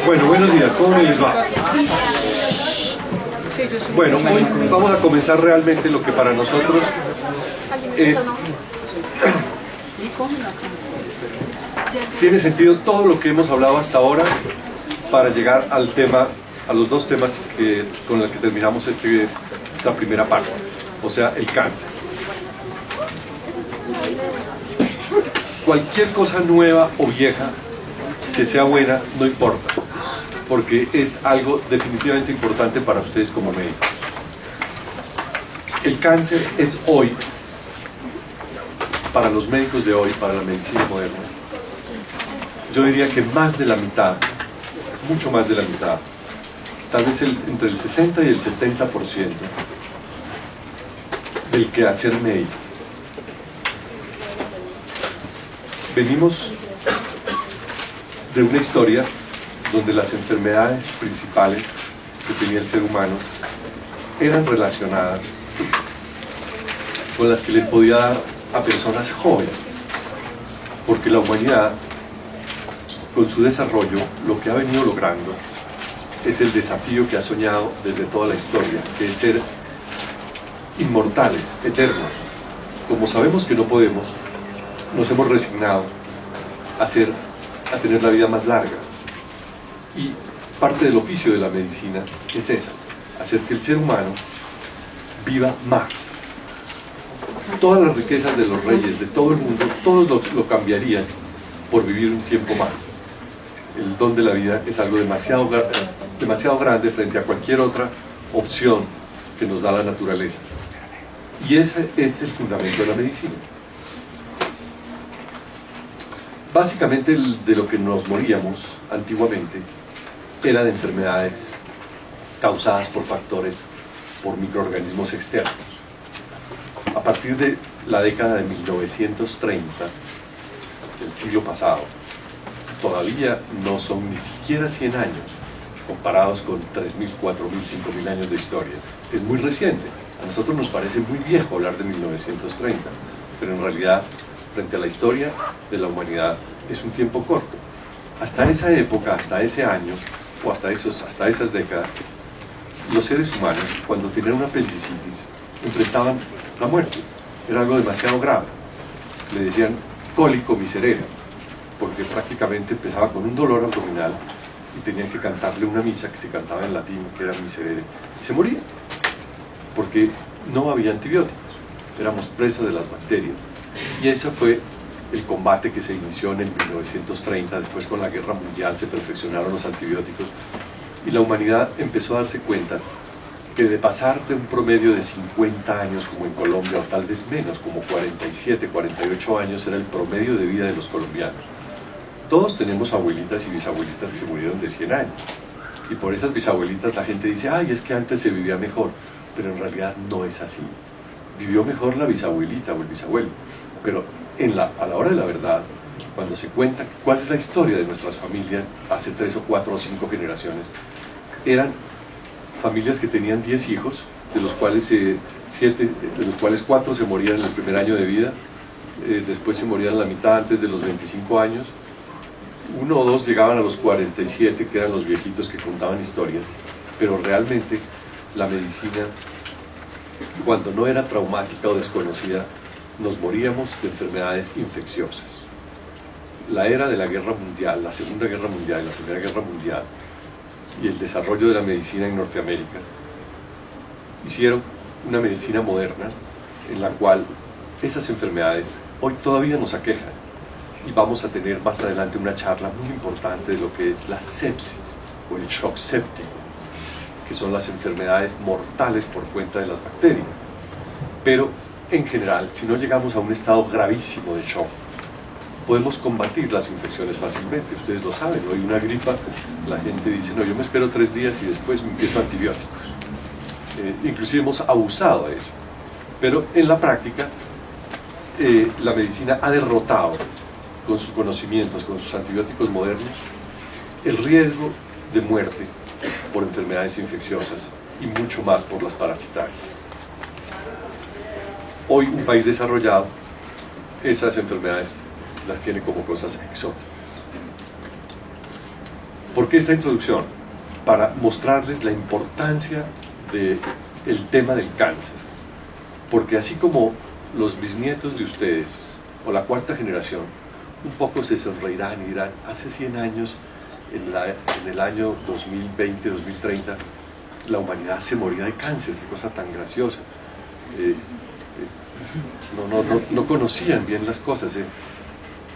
Bueno, buenos días, ¿cómo les va? Bueno, hoy vamos a comenzar realmente lo que para nosotros es... Tiene sentido todo lo que hemos hablado hasta ahora para llegar al tema, a los dos temas con los que terminamos esta primera parte, o sea, el cáncer. Cualquier cosa nueva o vieja que sea buena, no importa, porque es algo definitivamente importante para ustedes como médicos. El cáncer es hoy, para los médicos de hoy, para la medicina moderna, yo diría que más de la mitad, mucho más de la mitad, tal vez entre el 60 y el 70% del quehacer médico. Venimos de una historia donde las enfermedades principales que tenía el ser humano eran relacionadas con las que le podía dar a personas jóvenes, porque la humanidad, con su desarrollo, lo que ha venido logrando es el desafío que ha soñado desde toda la historia, que es ser inmortales, eternos. Como sabemos que no podemos, nos hemos resignado a tener la vida más larga. Y parte del oficio de la medicina es esa, hacer que el ser humano viva más. Todas las riquezas de los reyes de todo el mundo, todos lo cambiarían por vivir un tiempo más. El don de la vida es algo demasiado grande frente a cualquier otra opción que nos da la naturaleza. Y ese es el fundamento de la medicina. Básicamente de lo que nos moríamos antiguamente era de enfermedades causadas por factores, por microorganismos externos. A partir de la década de 1930 del siglo pasado, todavía no son ni siquiera 100 años comparados con 3.000, 4.000, 5.000 años de historia. Es muy reciente. A nosotros nos parece muy viejo hablar de 1930, pero en realidad, frente a la historia de la humanidad, es un tiempo corto. Hasta esa época, hasta ese año, o hasta esas décadas, los seres humanos, cuando tenían una apendicitis, enfrentaban la muerte. Era algo demasiado grave. Le decían cólico miserere, porque prácticamente empezaba con un dolor abdominal y tenían que cantarle una misa que se cantaba en latín, que era miserere, y se moría, porque no había antibióticos, éramos presos de las bacterias. Y ese fue el combate que se inició en el 1930, después con la guerra mundial se perfeccionaron los antibióticos, y la humanidad empezó a darse cuenta que de pasar de un promedio de 50 años como en Colombia, o tal vez menos, como 47, 48 años era el promedio de vida de los colombianos. Todos tenemos abuelitas y bisabuelitas que se murieron de 100 años, y por esas bisabuelitas la gente dice, ay, es que antes se vivía mejor, pero en realidad no es así. Vivió mejor la bisabuelita o el bisabuelo, pero a la hora de la verdad, cuando se cuenta cuál es la historia de nuestras familias hace 3 o 4 o 5 generaciones, eran familias que tenían 10 hijos, de los cuales 4 se morían en el primer año de vida, después se morían la mitad antes de los 25 años, 1 o 2 llegaban a los 47, que eran los viejitos que contaban historias, pero realmente la medicina, cuando no era traumática o desconocida, nos moríamos de enfermedades infecciosas. La era de la guerra mundial, la Segunda Guerra Mundial y la Primera Guerra Mundial, y el desarrollo de la medicina en Norteamérica, hicieron una medicina moderna en la cual esas enfermedades hoy todavía nos aquejan, y vamos a tener más adelante una charla muy importante de lo que es la sepsis o el shock séptico, que son las enfermedades mortales por cuenta de las bacterias. Pero en general, si no llegamos a un estado gravísimo de shock, podemos combatir las infecciones fácilmente. Ustedes lo saben, hoy una gripa, la gente dice, no, yo me espero 3 días y después me empiezo antibióticos. Inclusive hemos abusado de eso. Pero en la práctica, la medicina ha derrotado, con sus conocimientos, con sus antibióticos modernos, el riesgo de muerte por enfermedades infecciosas y mucho más por las parasitarias. Hoy un país desarrollado, esas enfermedades las tiene como cosas exóticas. ¿Por qué esta introducción? Para mostrarles la importancia del tema del cáncer. Porque así como los bisnietos de ustedes, o la cuarta generación, un poco se sonreirán y dirán, hace 100 años, en el año 2020-2030, la humanidad se moría de cáncer, qué cosa tan graciosa. No conocían bien las cosas.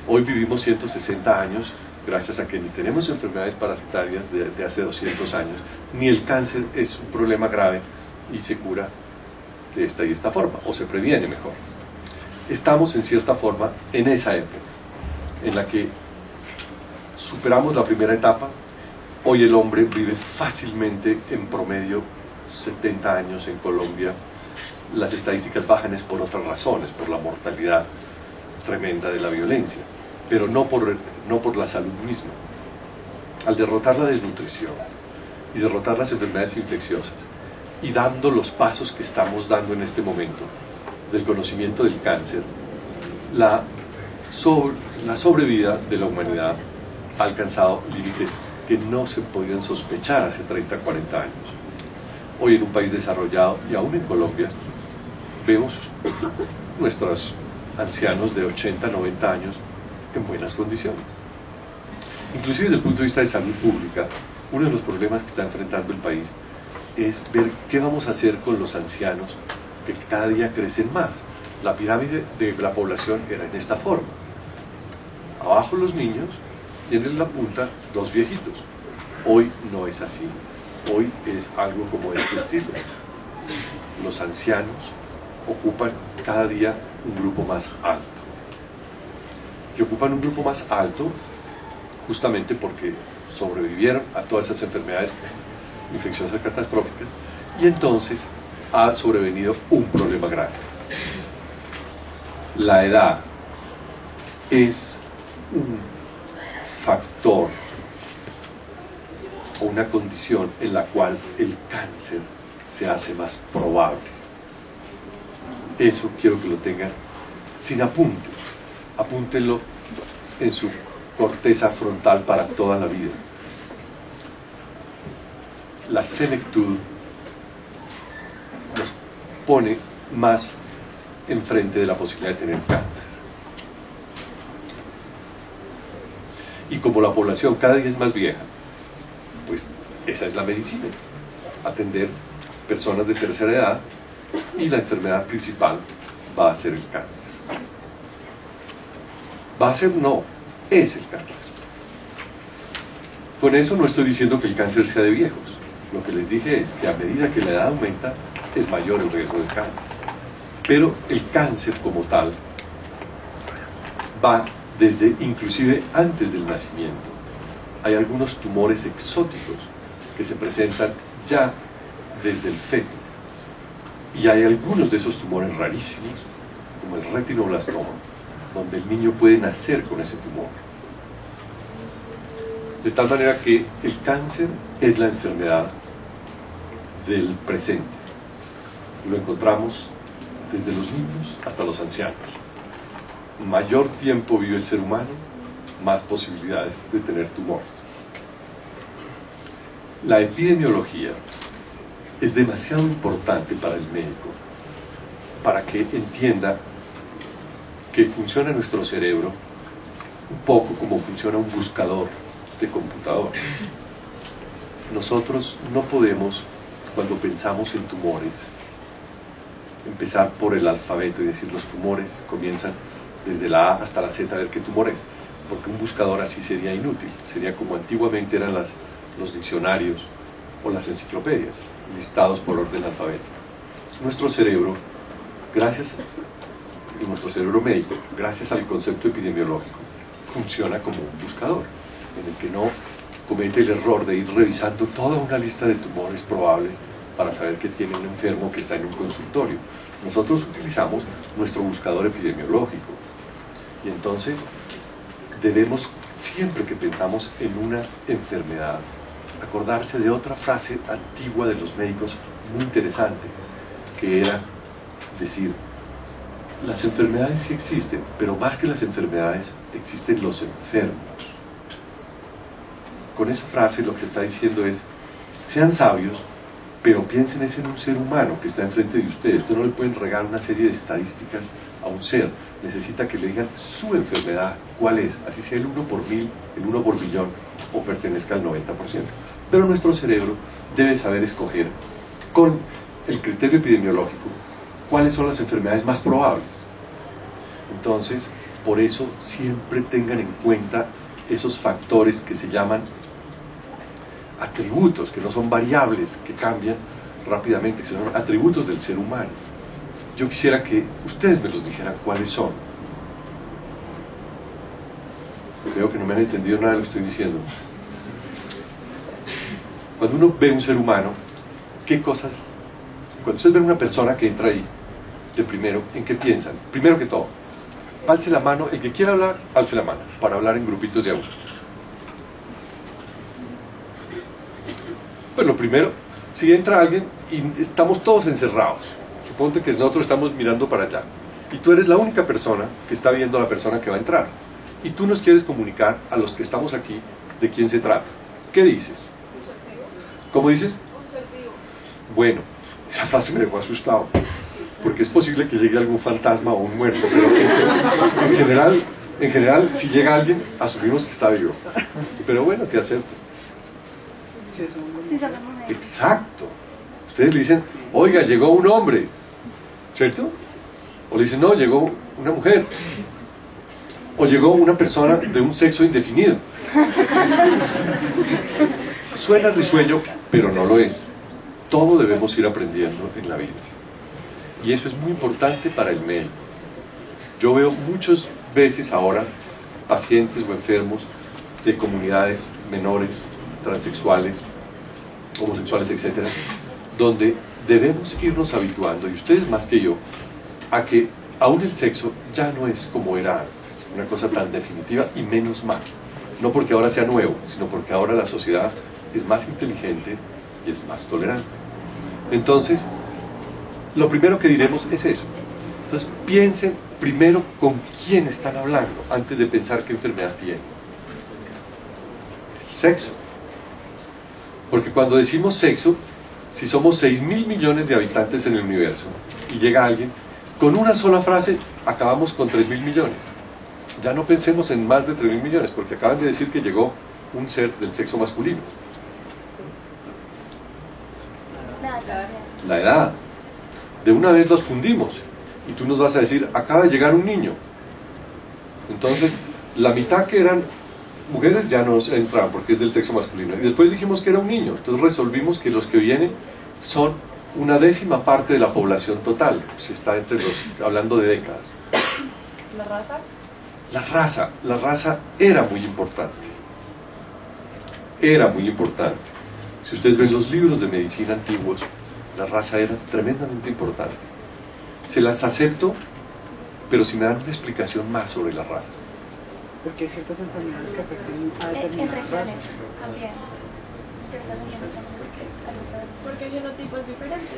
Hoy vivimos 160 años gracias a que ni tenemos enfermedades parasitarias de hace 200 años, ni el cáncer es un problema grave y se cura de esta y esta forma, o se previene mejor. Estamos en cierta forma en esa época, en la que superamos la primera etapa. Hoy el hombre vive fácilmente, en promedio 70 años en Colombia. Las estadísticas bajan es por otras razones, por la mortalidad tremenda de la violencia, pero no por la salud misma. Al derrotar la desnutrición y derrotar las enfermedades infecciosas, y dando los pasos que estamos dando en este momento del conocimiento del cáncer, la sobrevida de la humanidad ha alcanzado límites que no se podían sospechar hace 30, 40 años. Hoy en un país desarrollado, y aún en Colombia, vemos nuestros ancianos de 80, 90 años en buenas condiciones. Inclusive desde el punto de vista de salud pública, uno de los problemas que está enfrentando el país es ver qué vamos a hacer con los ancianos que cada día crecen más. La pirámide de la población era en esta forma: abajo los niños y en la punta dos viejitos. Hoy no es así. Hoy es algo como de este estilo. Los ancianos ocupan cada día un grupo más alto. Y ocupan un grupo más alto justamente porque sobrevivieron a todas esas enfermedades infecciosas catastróficas, y entonces ha sobrevenido un problema grave. La edad es un factor o una condición en la cual el cáncer se hace más probable. Eso quiero que lo tengan sin apunte. Apúntenlo en su corteza frontal para toda la vida. La senectud nos pone más enfrente de la posibilidad de tener cáncer. Y como la población cada día es más vieja, pues esa es la medicina: atender personas de tercera edad, y la enfermedad principal va a ser el cáncer. Va a ser, no, es el cáncer. Con eso no estoy diciendo que el cáncer sea de viejos. Lo que les dije es que a medida que la edad aumenta, es mayor el riesgo de cáncer. Pero el cáncer como tal va desde inclusive antes del nacimiento. Hay algunos tumores exóticos que se presentan ya desde el feto. Y hay algunos de esos tumores rarísimos, como el retinoblastoma, donde el niño puede nacer con ese tumor. De tal manera que el cáncer es la enfermedad del presente. Lo encontramos desde los niños hasta los ancianos. Mayor tiempo vive el ser humano, más posibilidades de tener tumores. La epidemiología es demasiado importante para el médico para que entienda que funciona nuestro cerebro un poco como funciona un buscador de computador. Nosotros no podemos, cuando pensamos en tumores, empezar por el alfabeto y decir los tumores comienzan desde la A hasta la Z a ver qué tumor es, porque un buscador así sería inútil. Sería como antiguamente eran los diccionarios o las enciclopedias, listados por orden alfabético. Nuestro cerebro, nuestro cerebro médico, gracias al concepto epidemiológico, funciona como un buscador, en el que no comete el error de ir revisando toda una lista de tumores probables para saber que tiene un enfermo que está en un consultorio. Nosotros utilizamos nuestro buscador epidemiológico, y entonces debemos, siempre que pensamos en una enfermedad, acordarse de otra frase antigua de los médicos muy interesante, que era decir: Las enfermedades sí existen, pero más que las enfermedades, existen los enfermos. Con esa frase lo que se está diciendo es, sean sabios, pero piensen es en un ser humano que está enfrente de ustedes. Ustedes no le pueden regar una serie de estadísticas a un ser. Necesita que le digan su enfermedad, cuál es, así sea el 1 por 1000, el 1 por billón, o pertenezca al 90%. Pero nuestro cerebro debe saber escoger, con el criterio epidemiológico, cuáles son las enfermedades más probables. Entonces, por eso siempre tengan en cuenta esos factores que se llaman atributos, que no son variables que cambian rápidamente, que son atributos del ser humano. Yo quisiera que ustedes me los dijeran cuáles son. Creo que no me han entendido nada de lo que estoy diciendo. Cuando uno ve un ser humano, ¿qué cosas? Cuando ustedes ven una persona que entra ahí, de primero, ¿en qué piensan? Primero que todo, alce la mano, el que quiera hablar, alce la mano, para hablar en grupitos de a uno. Pues lo primero, si entra alguien y estamos todos encerrados, suponte que nosotros estamos mirando para allá, y tú eres la única persona que está viendo a la persona que va a entrar, y tú nos quieres comunicar a los que estamos aquí de quién se trata. ¿Qué dices? ¿Cómo dices? Un ser vivo. Bueno, esa frase me dejó asustado, porque es posible que llegue algún fantasma o un muerto, pero en general, si llega alguien, asumimos que está vivo. Pero bueno, te acepto. Sí, somos mujeres. Exacto. Ustedes le dicen, oiga, llegó un hombre, ¿cierto? O le dicen, no, llegó una mujer. O llegó una persona de un sexo indefinido. Suena risueño, pero no lo es. Todo debemos ir aprendiendo en la vida. Y eso es muy importante para el médico. Yo veo muchas veces ahora pacientes o enfermos de comunidades menores, transexuales, homosexuales, etcétera, donde debemos irnos habituando, y ustedes más que yo, a que aún el sexo ya no es como era antes, una cosa tan definitiva, y menos mal. No porque ahora sea nuevo, sino porque ahora la sociedad es más inteligente y es más tolerante. Entonces, lo primero que diremos es eso. Entonces, piensen primero con quién están hablando, antes de pensar qué enfermedad tienen. Sexo. Porque cuando decimos sexo, si somos 6.000 millones de habitantes en el universo, y llega alguien, con una sola frase acabamos con 3.000 millones. Ya no pensemos en más de 3.000 millones, porque acaban de decir que llegó un ser del sexo masculino. La edad. De una vez los fundimos, y tú nos vas a decir, acaba de llegar un niño. Entonces, la mitad que eran mujeres ya nos entran porque es del sexo masculino, y después dijimos que era un niño. Entonces resolvimos que los que vienen son una décima parte de la población total, si está entre los, hablando de décadas. ¿La raza? La raza era muy importante. Era muy importante. Si ustedes ven los libros de medicina antiguos, la raza era tremendamente importante. Se las acepto, pero si me dan una explicación más sobre la raza. Porque hay ciertas enfermedades que afectan a En determinadas regiones razas. también. Ciertas regiones son las que porque el genotipo es diferente.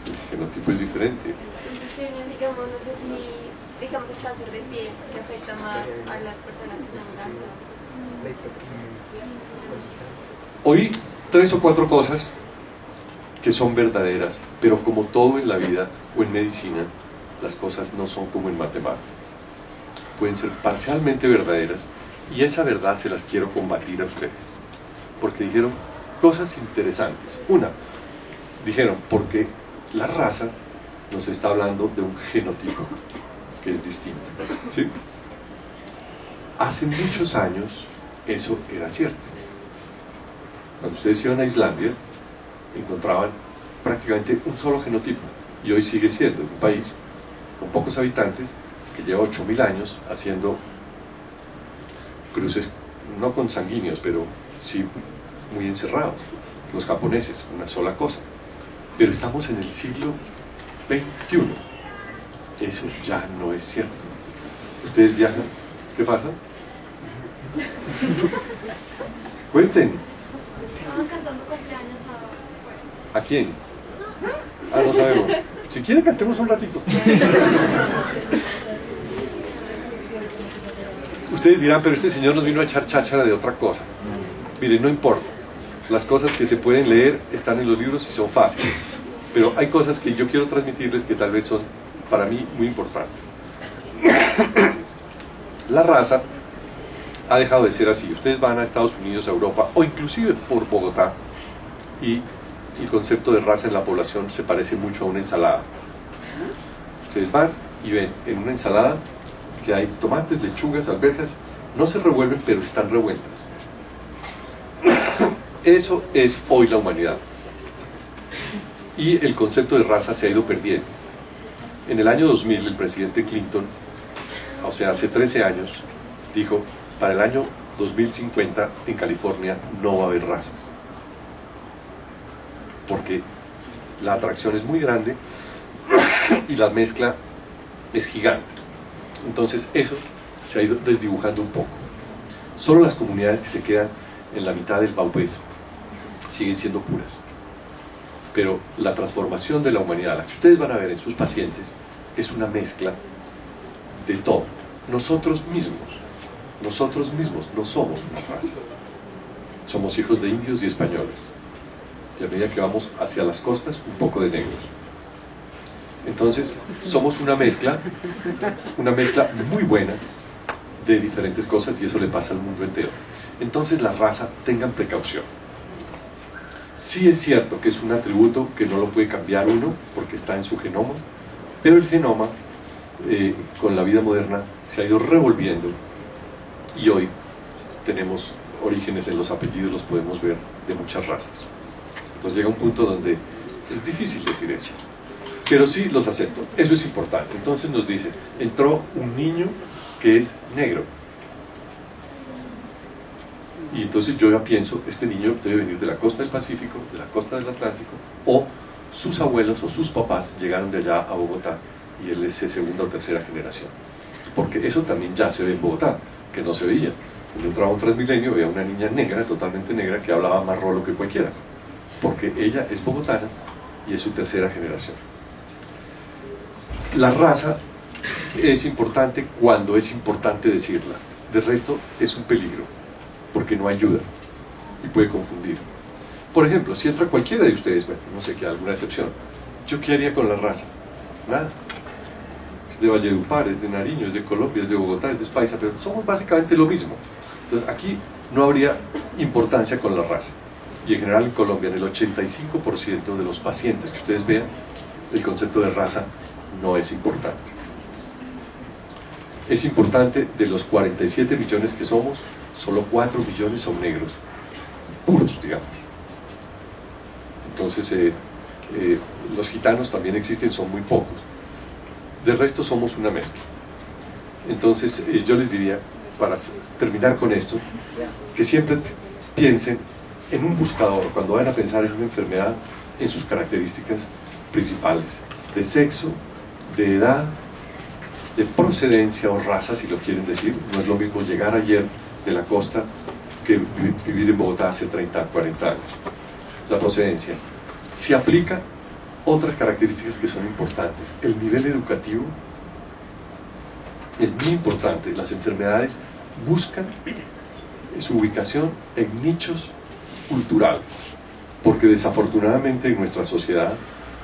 El genotipo es diferente. Entonces tienen, digamos, no sé si, digamos, el cáncer de piel que afecta más a las personas que son blancas. Oí 3 o 4 cosas que son verdaderas, pero como todo en la vida o en medicina, las cosas no son como en matemáticas. Pueden ser parcialmente verdaderas, y esa verdad se las quiero combatir a ustedes, porque dijeron cosas interesantes. Una, dijeron, porque la raza nos está hablando de un genotipo que es distinto, ¿sí? Hace muchos años eso era cierto. Cuando ustedes iban a Islandia, encontraban prácticamente un solo genotipo, y hoy sigue siendo un país con pocos habitantes que lleva 8.000 años haciendo cruces, no consanguíneos, pero sí muy encerrados. Los japoneses, una sola cosa. Pero estamos en el siglo XXI. Eso ya no es cierto. ¿Ustedes viajan? ¿Qué pasa? Cuenten. Estaban cantando cumpleaños ¿A quién? Ah, no sabemos. Si quieren, cantemos un ratito. Ustedes dirán, pero este señor nos vino a echar cháchara de otra cosa. Miren, no importa. Las cosas que se pueden leer están en los libros y son fáciles. Pero hay cosas que yo quiero transmitirles que tal vez son, para mí, muy importantes. La raza ha dejado de ser así. Ustedes van a Estados Unidos, a Europa, o inclusive por Bogotá, y el concepto de raza en la población se parece mucho a una ensalada. Ustedes van y ven en una ensalada que hay tomates, lechugas, alberjas, no se revuelven, pero están revueltas. Eso es hoy la humanidad. Y el concepto de raza se ha ido perdiendo. En el año 2000, el presidente Clinton, o sea, hace 13 años, dijo, para el año 2050 en California no va a haber razas. Porque la atracción es muy grande y la mezcla es gigante. Entonces eso se ha ido desdibujando un poco. Solo las comunidades que se quedan en la mitad del Baupés siguen siendo puras. Pero la transformación de la humanidad, la que ustedes van a ver en sus pacientes, es una mezcla de todo. Nosotros mismos no somos una raza. Somos hijos de indios y españoles. Y a medida que vamos hacia las costas, un poco de negros. Entonces, somos una mezcla muy buena de diferentes cosas, y eso le pasa al mundo entero. Entonces, la raza, tengan precaución. Sí es cierto que es un atributo que no lo puede cambiar uno, porque está en su genoma, pero el genoma, con la vida moderna, se ha ido revolviendo, y hoy tenemos orígenes en los apellidos, los podemos ver, de muchas razas. Entonces llega un punto donde es difícil decir eso, pero sí los acepto, eso es importante. Entonces nos dice, entró un niño que es negro, y entonces yo ya pienso, este niño debe venir de la costa del Pacífico, de la costa del Atlántico, o sus abuelos o sus papás llegaron de allá a Bogotá y él es de segunda o tercera generación, porque eso también ya se ve en Bogotá, que no se veía. Cuando entraba un Transmilenio veía una niña negra, totalmente negra, que hablaba más rolo que cualquiera, porque ella es bogotana y es su tercera generación. La raza es importante cuando es importante decirla. De resto es un peligro, porque no ayuda y puede confundir. Por ejemplo, si entra cualquiera de ustedes, bueno, no sé, que hay alguna excepción, ¿yo qué haría con la raza? Nada. Es de Valledupar, es de Nariño, es de Colombia, es de Bogotá, es de España, pero somos básicamente lo mismo. Entonces aquí no habría importancia con la raza. Y en general en Colombia, en el 85% de los pacientes que ustedes vean, el concepto de raza no es importante. Es importante, de los 47 millones que somos, solo 4 millones son negros, puros, digamos. Entonces, los gitanos también existen, son muy pocos. De resto somos una mezcla. Entonces, yo les diría, para terminar con esto, que siempre piensen en un buscador, cuando vayan a pensar en una enfermedad, en sus características principales, de sexo, de edad, de procedencia o raza, si lo quieren decir. No es lo mismo llegar ayer de la costa que vivir en Bogotá hace 30, 40 años. La procedencia. Se aplica otras características que son importantes. El nivel educativo es muy importante. Las enfermedades buscan su ubicación en nichos culturales, porque desafortunadamente en nuestra sociedad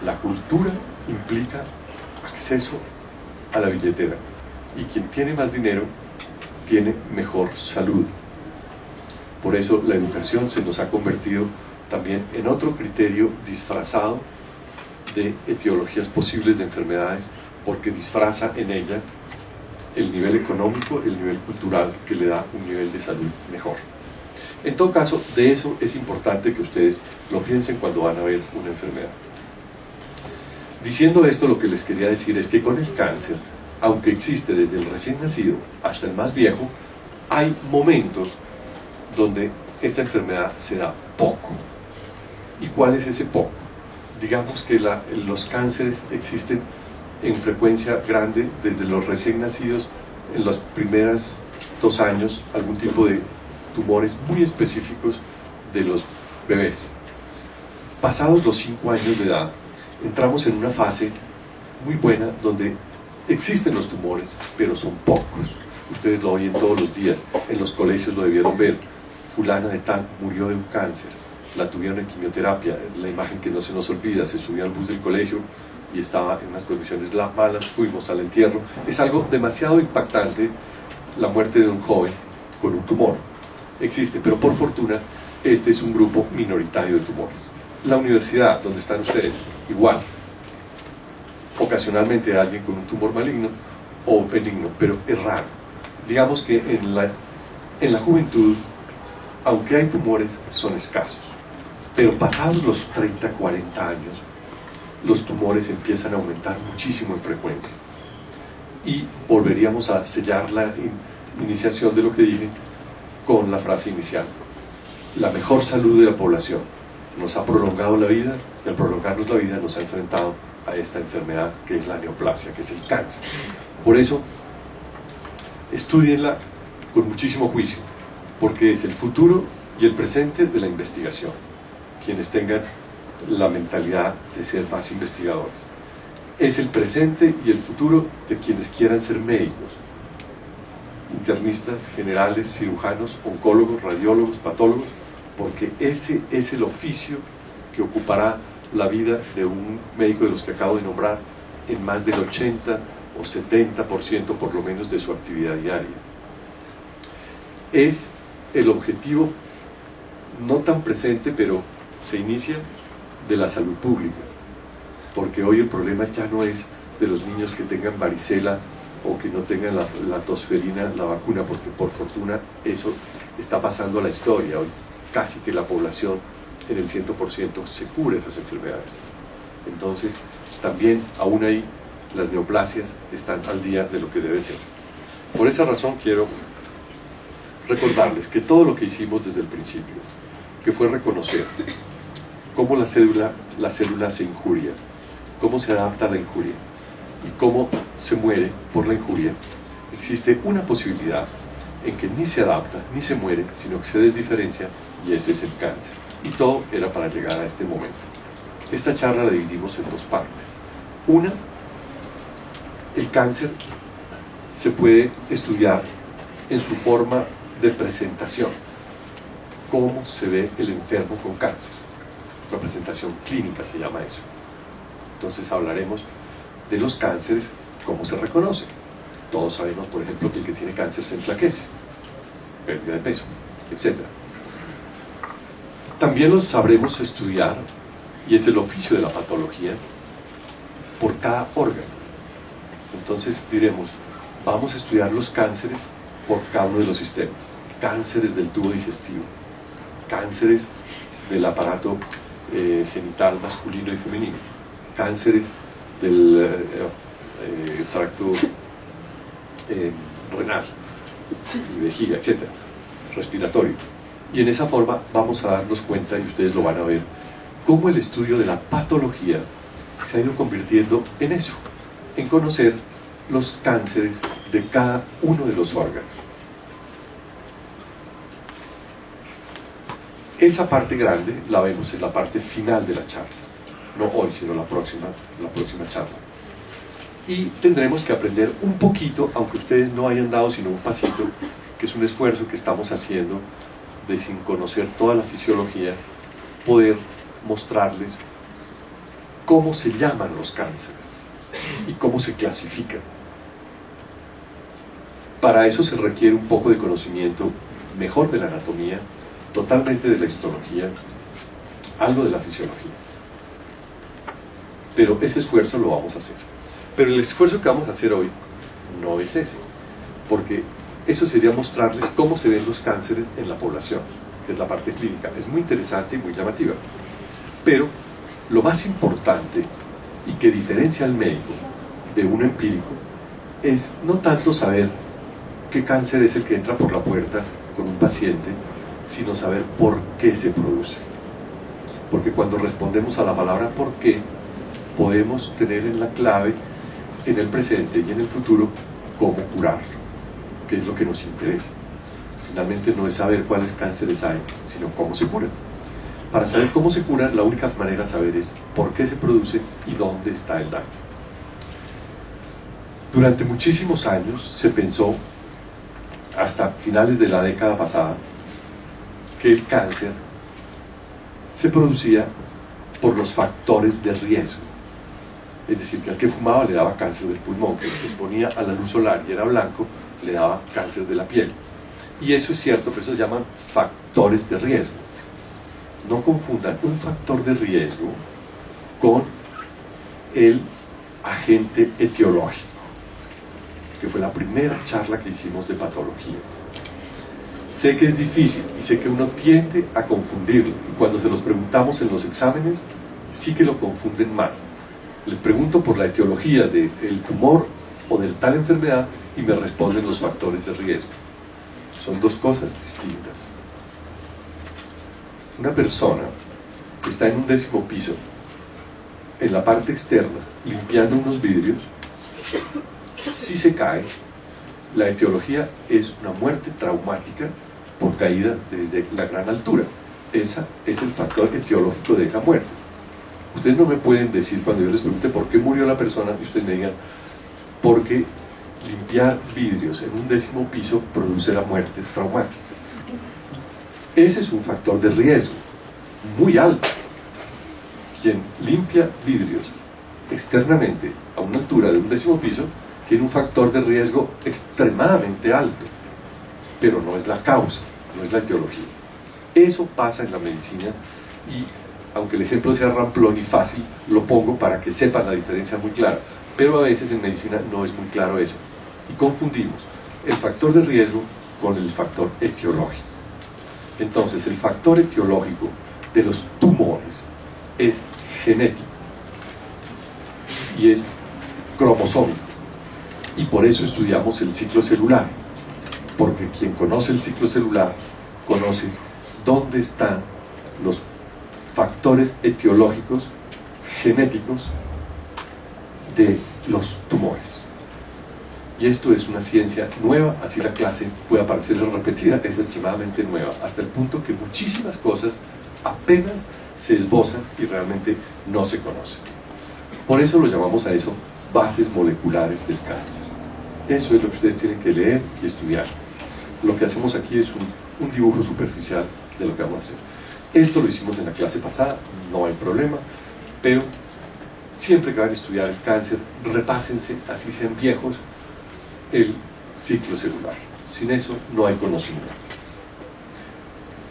la cultura implica acceso a la billetera, y quien tiene más dinero tiene mejor salud. Por eso la educación se nos ha convertido también en otro criterio disfrazado de etiologías posibles de enfermedades, porque disfraza en ella el nivel económico, el nivel cultural, que le da un nivel de salud mejor. En todo caso, de eso es importante que ustedes lo piensen cuando van a ver una enfermedad. Diciendo esto, lo que les quería decir es que con el cáncer, aunque existe desde el recién nacido hasta el más viejo, hay momentos donde esta enfermedad se da poco. ¿Y cuál es ese poco? Digamos que los cánceres existen en frecuencia grande desde los recién nacidos, en los primeros 2 años, algún tipo de tumores muy específicos de los bebés. Pasados los 5 años de edad, entramos en una fase muy buena donde existen los tumores, pero son pocos. Ustedes lo oyen todos los días, en los colegios lo debieron ver. Fulana de tal murió de un cáncer, la tuvieron en quimioterapia, la imagen que no se nos olvida, se subió al bus del colegio y estaba en unas condiciones malas, fuimos al entierro. Es algo demasiado impactante la muerte de un joven con un tumor. Existe, pero por fortuna este es un grupo minoritario de tumores. La universidad, donde están ustedes, igual. Ocasionalmente hay alguien con un tumor maligno o benigno, pero es raro. Digamos que en la juventud, aunque hay tumores, son escasos. Pero pasados los 30, 40 años, los tumores empiezan a aumentar muchísimo en frecuencia. Y volveríamos a sellar la iniciación de lo que dije con la frase inicial. La mejor salud de la población nos ha prolongado la vida, y al prolongarnos la vida nos ha enfrentado a esta enfermedad que es la neoplasia, que es el cáncer. Por eso, estúdienla con muchísimo juicio, porque es el futuro y el presente de la investigación. Quienes tengan la mentalidad de ser más investigadores. Es el presente y el futuro de quienes quieran ser médicos, internistas, generales, cirujanos, oncólogos, radiólogos, patólogos, porque ese es el oficio que ocupará la vida de un médico de los que acabo de nombrar en más del 80 o 70% por lo menos de su actividad diaria. Es el objetivo no tan presente, pero se inicia, de la salud pública, porque hoy el problema ya no es de los niños que tengan varicela o que no tengan la tosferina, la vacuna, porque por fortuna eso está pasando a la historia. Hoy casi que la población en el 100% se cubre esas enfermedades. Entonces también aún ahí las neoplasias están al día de lo que debe ser. Por esa razón quiero recordarles que todo lo que hicimos desde el principio, que fue reconocer cómo la célula se injuria, cómo se adapta a la injuria y cómo se muere por la injuria, existe una posibilidad en que ni se adapta ni se muere, sino que se desdiferencia, y ese es el cáncer. Y todo era para llegar a este momento. Esta charla la dividimos en dos partes. Una, el cáncer se puede estudiar en su forma de presentación, cómo se ve el enfermo con cáncer. La presentación clínica se llama eso. Entonces hablaremos de los cánceres, cómo se reconocen. Todos sabemos, por ejemplo, que el que tiene cáncer se enflaquece, pérdida de peso, etc. También los sabremos estudiar, y es el oficio de la patología, por cada órgano. Entonces diremos, vamos a estudiar los cánceres por cada uno de los sistemas. Cánceres del tubo digestivo, cánceres del aparato genital masculino y femenino, cánceres del tracto renal y vejiga, etc., respiratorio. Y en esa forma vamos a darnos cuenta, y ustedes lo van a ver, cómo el estudio de la patología se ha ido convirtiendo en eso, en conocer los cánceres de cada uno de los órganos. Esa parte grande la vemos en la parte final de la charla, no hoy, sino la próxima charla. Y tendremos que aprender un poquito, aunque ustedes no hayan dado sino un pasito, que es un esfuerzo que estamos haciendo de, sin conocer toda la fisiología, poder mostrarles cómo se llaman los cánceres y cómo se clasifican. Para eso se requiere un poco de conocimiento mejor de la anatomía, totalmente de la histología, algo de la fisiología. Pero ese esfuerzo lo vamos a hacer. Pero el esfuerzo que vamos a hacer hoy no es ese, porque eso sería mostrarles cómo se ven los cánceres en la población, que es la parte clínica. Es muy interesante y muy llamativa. Pero lo más importante y que diferencia al médico de un empírico es no tanto saber qué cáncer es el que entra por la puerta con un paciente, sino saber por qué se produce. Porque cuando respondemos a la palabra por qué, podemos tener en la clave, en el presente y en el futuro, cómo curarlo, que es lo que nos interesa. Finalmente no es saber cuáles cánceres hay, sino cómo se curan. Para saber cómo se cura, la única manera de saber es por qué se produce y dónde está el daño. Durante muchísimos años se pensó, hasta finales de la década pasada, que el cáncer se producía por los factores de riesgo. Es decir, que al que fumaba le daba cáncer del pulmón, que se exponía a la luz solar y era blanco, le daba cáncer de la piel. Y eso es cierto, pero eso se llaman factores de riesgo. No confundan un factor de riesgo con el agente etiológico, que fue la primera charla que hicimos de patología. Sé que es difícil y sé que uno tiende a confundirlo, y cuando se los preguntamos en los exámenes, sí que lo confunden más. Les pregunto por la etiología del tumor o de tal enfermedad y me responden los factores de riesgo. Son dos cosas distintas. Una persona que está en un 10º piso, en la parte externa, limpiando unos vidrios, si se cae, la etiología es una muerte traumática por caída desde la gran altura. Ese es el factor etiológico de esa muerte. Ustedes no me pueden decir, cuando yo les pregunte por qué murió la persona, y ustedes me digan, porque limpiar vidrios en un 10º piso produce la muerte traumática. Ese es un factor de riesgo muy alto. Quien limpia vidrios externamente a una altura de un 10º piso tiene un factor de riesgo extremadamente alto, pero no es la causa, no es la etiología. Eso pasa en la medicina y, aunque el ejemplo sea ramplón y fácil, lo pongo para que sepan la diferencia muy clara, pero a veces en medicina no es muy claro eso y confundimos el factor de riesgo con el factor etiológico. Entonces, el factor etiológico de los tumores es genético y es cromosómico, y por eso estudiamos el ciclo celular, porque quien conoce el ciclo celular conoce dónde están los factores etiológicos genéticos de los tumores. Y esto es una ciencia nueva, así la clase puede parecer repetida, es extremadamente nueva, hasta el punto que muchísimas cosas apenas se esbozan y realmente no se conocen. Por eso lo llamamos a eso bases moleculares del cáncer. Eso es lo que ustedes tienen que leer y estudiar. Lo que hacemos aquí es un dibujo superficial de lo que vamos a hacer. Esto lo hicimos en la clase pasada, no hay problema, pero siempre que van a estudiar el cáncer, repásense, así sean viejos, el ciclo celular. Sin eso no hay conocimiento.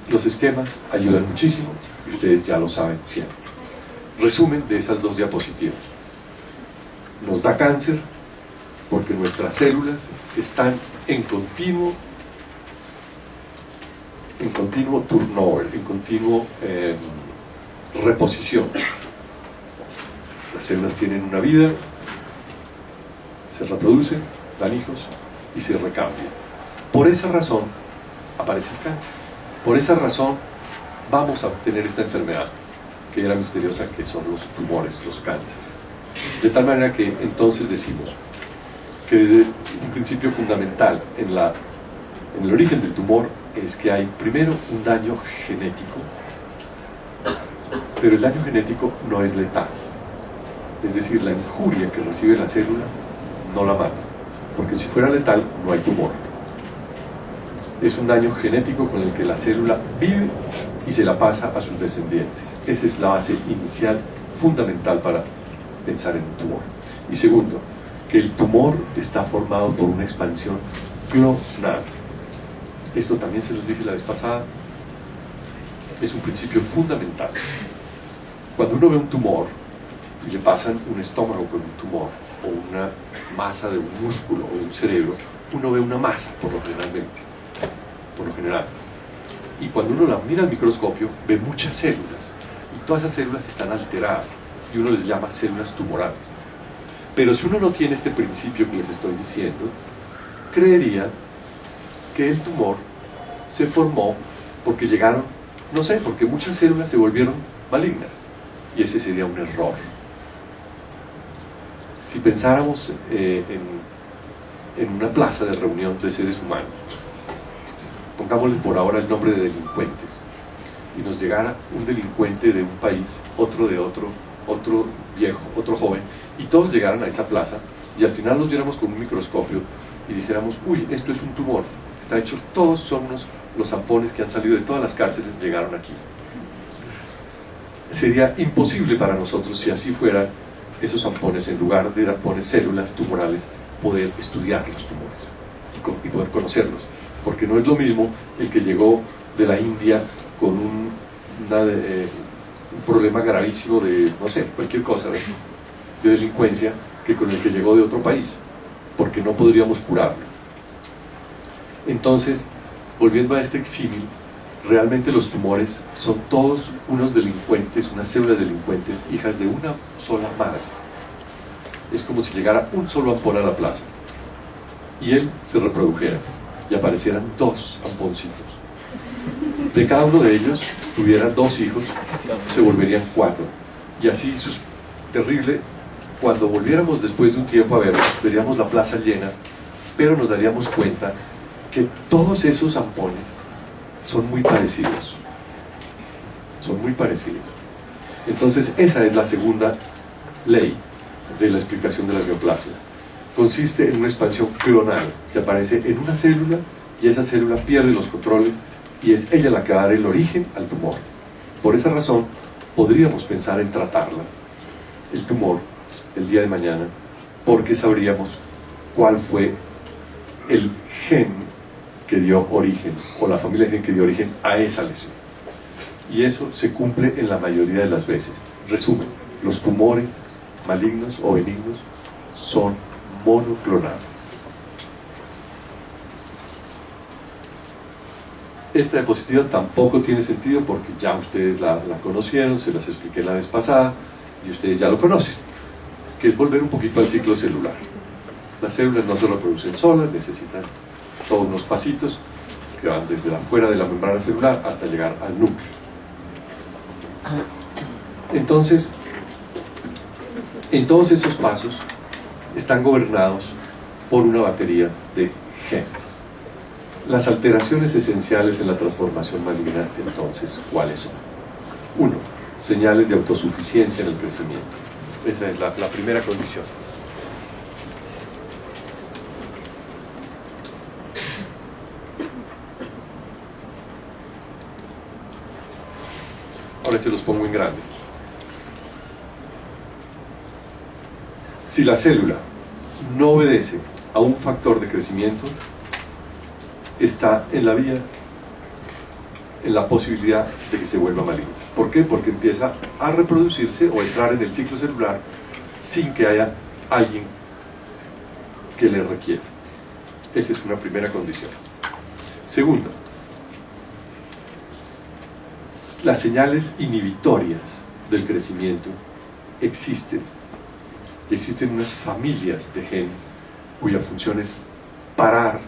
Los esquemas ayudan muchísimo, y ustedes ya lo saben siempre. Resumen de esas dos diapositivas. Nos da cáncer porque nuestras células están en continuo turnover, en continuo reposición. Las células tienen una vida, se reproducen, dan hijos y se recambian. Por esa razón aparece el cáncer. Por esa razón vamos a obtener esta enfermedad que era misteriosa, que son los tumores, los cánceres. De tal manera que entonces decimos que desde un principio fundamental en el origen del tumor es que hay primero un daño genético, pero el daño genético no es letal. Es decir, la injuria que recibe la célula no la mata, porque si fuera letal no hay tumor. Es un daño genético con el que la célula vive y se la pasa a sus descendientes. Esa es la base inicial fundamental para pensar en un tumor. Y segundo, que el tumor está formado por una expansión clonal. Esto también se los dije la vez pasada, es un principio fundamental. Cuando uno ve un tumor y le pasan un estómago con un tumor o una masa de un músculo o de un cerebro, uno ve una masa por lo general. Y cuando uno la mira al microscopio ve muchas células y todas esas células están alteradas y uno les llama células tumorales. Pero si uno no tiene este principio que les estoy diciendo, creería que el tumor se formó porque llegaron, no sé, porque muchas células se volvieron malignas, y ese sería un error. Si pensáramos en una plaza de reunión de seres humanos, pongámosle por ahora el nombre de delincuentes, y nos llegara un delincuente de un país, otro de otro, otro viejo, otro joven, y todos llegaran a esa plaza, y al final nos viéramos con un microscopio y dijéramos, uy, esto es un tumor, está hecho, todos son los zampones que han salido de todas las cárceles, llegaron aquí. Sería imposible para nosotros, si así fueran esos zampones, en lugar de poner células tumorales, poder estudiar los tumores y poder conocerlos, porque no es lo mismo el que llegó de la India con un problema gravísimo de, no sé, cualquier cosa de delincuencia, que con el que llegó de otro país, porque no podríamos curarlo. Entonces, volviendo a este exímil, realmente los tumores son todos unos delincuentes, unas células delincuentes, hijas de una sola madre. Es como si llegara un solo ampón a la plaza y él se reprodujera y aparecieran dos amponcitos. De cada uno de ellos tuviera dos hijos, se volverían 4. Y así, terrible. Cuando volviéramos después de un tiempo a verlos, veríamos la plaza llena, pero nos daríamos cuenta que todos esos ampones son muy parecidos. Son muy parecidos. Entonces, esa es la segunda ley de la explicación de las neoplasias. Consiste en una expansión clonal que aparece en una célula y esa célula pierde los controles y es ella la que va a dar el origen al tumor. Por esa razón, podríamos pensar en tratarla, el tumor, el día de mañana, porque sabríamos cuál fue el gen que dio origen, o la familia de gen que dio origen a esa lesión. Y eso se cumple en la mayoría de las veces. Resumen, los tumores malignos o benignos son monoclonales. Esta diapositiva tampoco tiene sentido porque ya ustedes la conocieron, se las expliqué la vez pasada y ustedes ya lo conocen, que es volver un poquito al ciclo celular. Las células no se reproducen solas, necesitan todos unos pasitos que van desde afuera de la membrana celular hasta llegar al núcleo. Entonces, en todos esos pasos están gobernados por una batería de genes. Las alteraciones esenciales en la transformación maligna, entonces, ¿cuáles son? 1. Señales de autosuficiencia en el crecimiento. Esa es la primera condición. Ahora se los pongo en grande. Si la célula no obedece a un factor de crecimiento, está en la vía, en la posibilidad de que se vuelva maligna. ¿Por qué? Porque empieza a reproducirse o a entrar en el ciclo celular sin que haya alguien que le requiera. Esa es una primera condición. Segunda, las señales inhibitorias del crecimiento existen. Y existen unas familias de genes cuya función es parar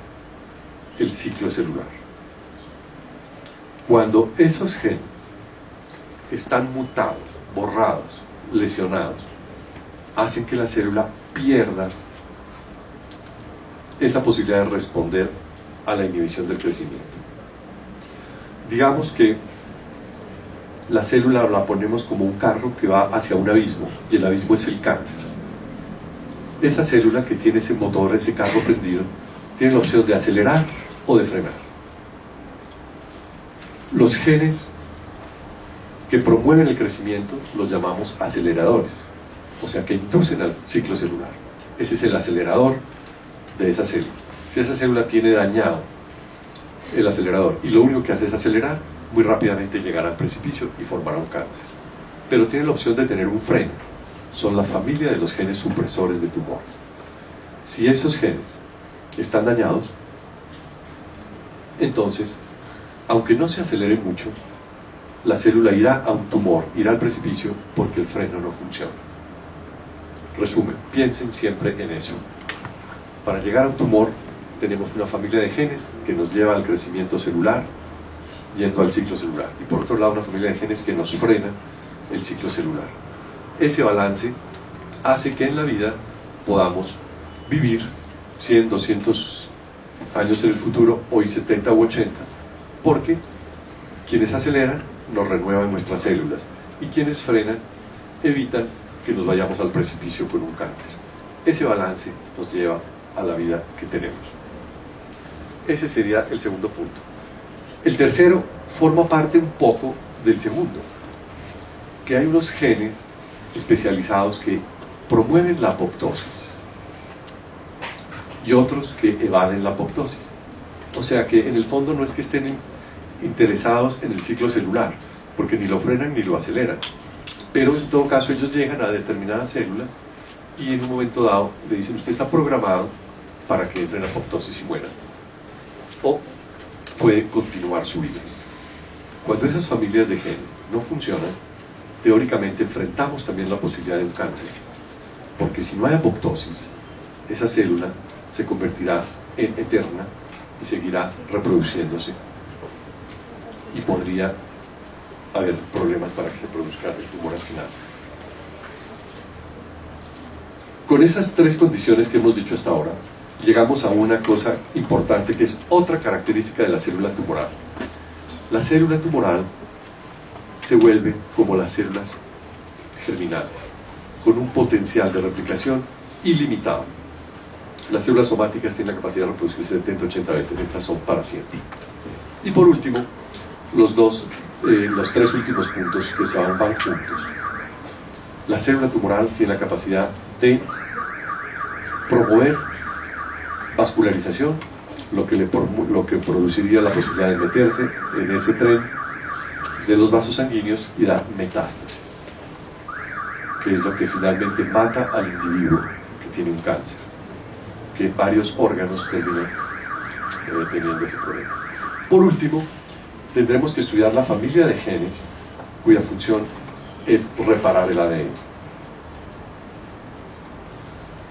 el ciclo celular. Cuando esos genes están mutados, borrados, lesionados, hacen que la célula pierda esa posibilidad de responder a la inhibición del crecimiento. Digamos que la célula la ponemos como un carro que va hacia un abismo, y el abismo es el cáncer. Esa célula que tiene ese motor, ese carro prendido, tiene la opción de acelerar o de frenar. Los genes que promueven el crecimiento los llamamos aceleradores, o sea que inducen al ciclo celular. Ese es el acelerador de esa célula. Si esa célula tiene dañado el acelerador y lo único que hace es acelerar, muy rápidamente llegará al precipicio y formará un cáncer. Pero tiene la opción de tener un freno. Son la familia de los genes supresores de tumores. Si esos genes están dañados, entonces, aunque no se acelere mucho, la célula irá a un tumor, irá al precipicio porque el freno no funciona. Resumen, piensen siempre en eso. Para llegar a un tumor tenemos una familia de genes que nos lleva al crecimiento celular, yendo al ciclo celular, y por otro lado una familia de genes que nos frena el ciclo celular. Ese balance hace que en la vida podamos vivir 100, 200 años en el futuro, hoy 70 u 80, porque quienes aceleran nos renuevan nuestras células y quienes frenan evitan que nos vayamos al precipicio con un cáncer. Ese balance nos lleva a la vida que tenemos. Ese sería el segundo punto. El tercero forma parte un poco del segundo, que hay unos genes especializados que promueven la apoptosis y otros que evaden la apoptosis. O sea que en el fondo no es que estén interesados en el ciclo celular, porque ni lo frenan ni lo aceleran, pero en todo caso ellos llegan a determinadas células y en un momento dado le dicen: usted está programado para que entre en apoptosis y muera, o puede continuar su vida. Cuando esas familias de genes no funcionan, teóricamente enfrentamos también la posibilidad de un cáncer, porque si no hay apoptosis, esa célula se convertirá en eterna y seguirá reproduciéndose, y podría haber problemas para que se produzca el tumor al final. Con esas tres condiciones que hemos dicho hasta ahora, llegamos a una cosa importante que es otra característica de la célula tumoral. La célula tumoral se vuelve como las células germinales, con un potencial de replicación ilimitado. Las células somáticas tienen la capacidad de reproducirse 70-80 veces, estas son para siempre. Y por último, los tres últimos puntos que se van juntos. La célula tumoral tiene la capacidad de promover vascularización, lo que produciría la posibilidad de meterse en ese tren de los vasos sanguíneos y da metástasis, que es lo que finalmente mata al individuo que tiene un cáncer, que varios órganos terminan teniendo ese problema. Por último, tendremos que estudiar la familia de genes cuya función es reparar el ADN.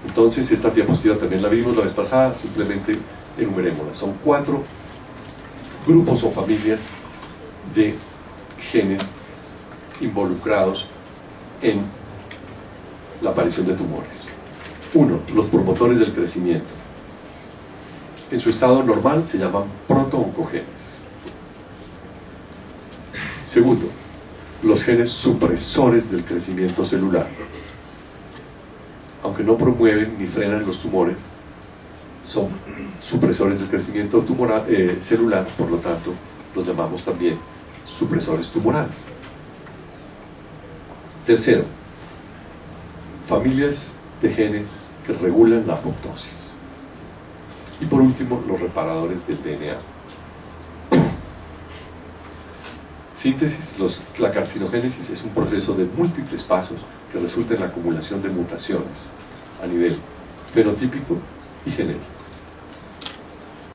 Entonces, esta diapositiva también la vimos la vez pasada, simplemente enumerémosla. Son 4 grupos o familias de genes involucrados en la aparición de tumores. 1. Los promotores del crecimiento. En su estado normal se llaman protooncogenes. Segundo, los genes supresores del crecimiento celular. Aunque no promueven ni frenan los tumores, son supresores del crecimiento celular, por lo tanto, los llamamos también supresores tumorales. Tercero, familias de genes que regulan la apoptosis. Y por último, los reparadores del DNA. Síntesis: la carcinogénesis es un proceso de múltiples pasos que resulta en la acumulación de mutaciones a nivel fenotípico y genético.